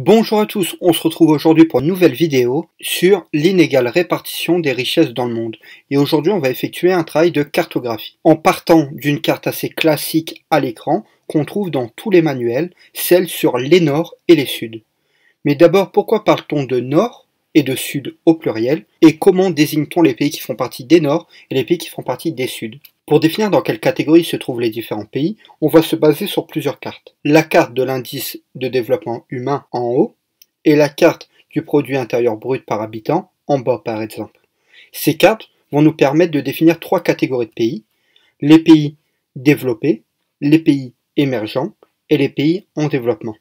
Bonjour à tous, on se retrouve aujourd'hui pour une nouvelle vidéo sur l'inégale répartition des richesses dans le monde. Et aujourd'hui on va effectuer un travail de cartographie. En partant d'une carte assez classique à l'écran qu'on trouve dans tous les manuels, celle sur les nords et les suds. Mais d'abord, pourquoi parle-t-on de nord et de sud au pluriel? Et comment désigne-t-on les pays qui font partie des nords et les pays qui font partie des suds? Pour définir dans quelle catégorie se trouvent les différents pays, on va se baser sur plusieurs cartes. La carte de l'indice de développement humain en haut et la carte du produit intérieur brut par habitant en bas par exemple. Ces cartes vont nous permettre de définir trois catégories de pays: les pays développés, les pays émergents et les pays en développement.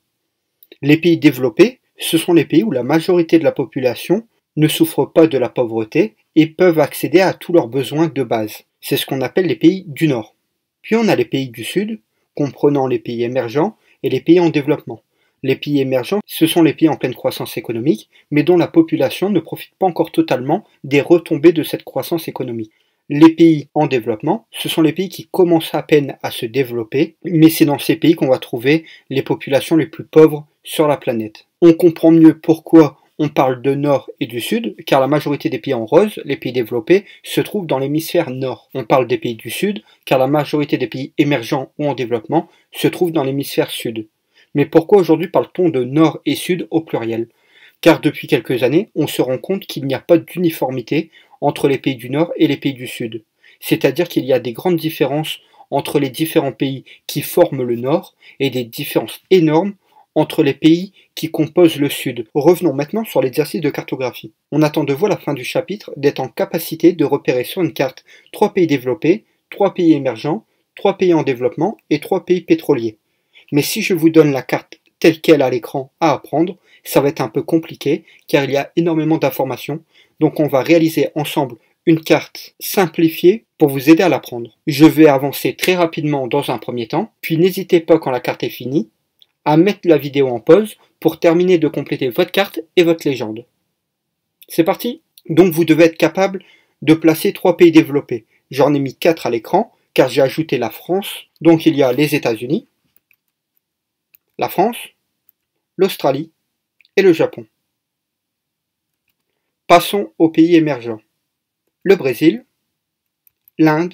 Les pays développés, ce sont les pays où la majorité de la population ne souffre pas de la pauvreté et peuvent accéder à tous leurs besoins de base. C'est ce qu'on appelle les pays du Nord. Puis on a les pays du Sud, comprenant les pays émergents et les pays en développement. Les pays émergents, ce sont les pays en pleine croissance économique, mais dont la population ne profite pas encore totalement des retombées de cette croissance économique. Les pays en développement, ce sont les pays qui commencent à peine à se développer, mais c'est dans ces pays qu'on va trouver les populations les plus pauvres sur la planète. On comprend mieux pourquoi on parle de nord et du sud, car la majorité des pays en rose, les pays développés, se trouvent dans l'hémisphère nord. On parle des pays du sud, car la majorité des pays émergents ou en développement se trouvent dans l'hémisphère sud. Mais pourquoi aujourd'hui parle-t-on de nord et sud au pluriel? Car depuis quelques années, on se rend compte qu'il n'y a pas d'uniformité entre les pays du nord et les pays du sud. C'est-à-dire qu'il y a des grandes différences entre les différents pays qui forment le nord et des différences énormes entre les pays qui composent le sud. Revenons maintenant sur l'exercice de cartographie. On attend de vous à la fin du chapitre d'être en capacité de repérer sur une carte 3 pays développés, 3 pays émergents, 3 pays en développement et 3 pays pétroliers. Mais si je vous donne la carte telle qu'elle à l'écran à apprendre, ça va être un peu compliqué car il y a énormément d'informations. Donc on va réaliser ensemble une carte simplifiée pour vous aider à l'apprendre. Je vais avancer très rapidement dans un premier temps, puis n'hésitez pas quand la carte est finie à mettre la vidéo en pause pour terminer de compléter votre carte et votre légende. C'est parti! Donc vous devez être capable de placer 3 pays développés. J'en ai mis 4 à l'écran car j'ai ajouté la France. Donc il y a les États-Unis, la France, l'Australie et le Japon. Passons aux pays émergents. Le Brésil, l'Inde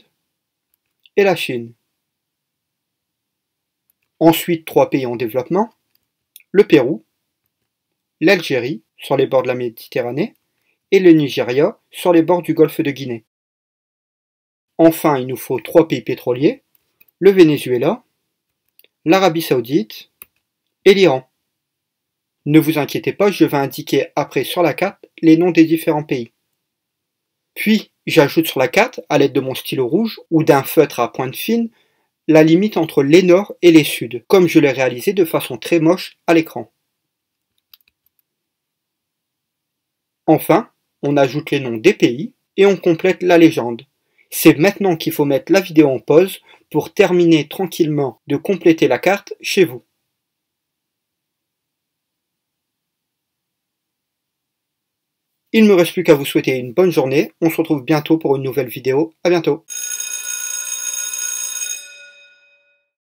et la Chine. Ensuite, 3 pays en développement, le Pérou, l'Algérie, sur les bords de la Méditerranée, et le Nigeria, sur les bords du golfe de Guinée. Enfin, il nous faut 3 pays pétroliers, le Venezuela, l'Arabie Saoudite et l'Iran. Ne vous inquiétez pas, je vais indiquer après sur la carte les noms des différents pays. Puis, j'ajoute sur la carte, à l'aide de mon stylo rouge ou d'un feutre à pointe fine, la limite entre les nords et les suds, comme je l'ai réalisé de façon très moche à l'écran. Enfin, on ajoute les noms des pays et on complète la légende. C'est maintenant qu'il faut mettre la vidéo en pause pour terminer tranquillement de compléter la carte chez vous. Il ne me reste plus qu'à vous souhaiter une bonne journée. On se retrouve bientôt pour une nouvelle vidéo. À bientôt.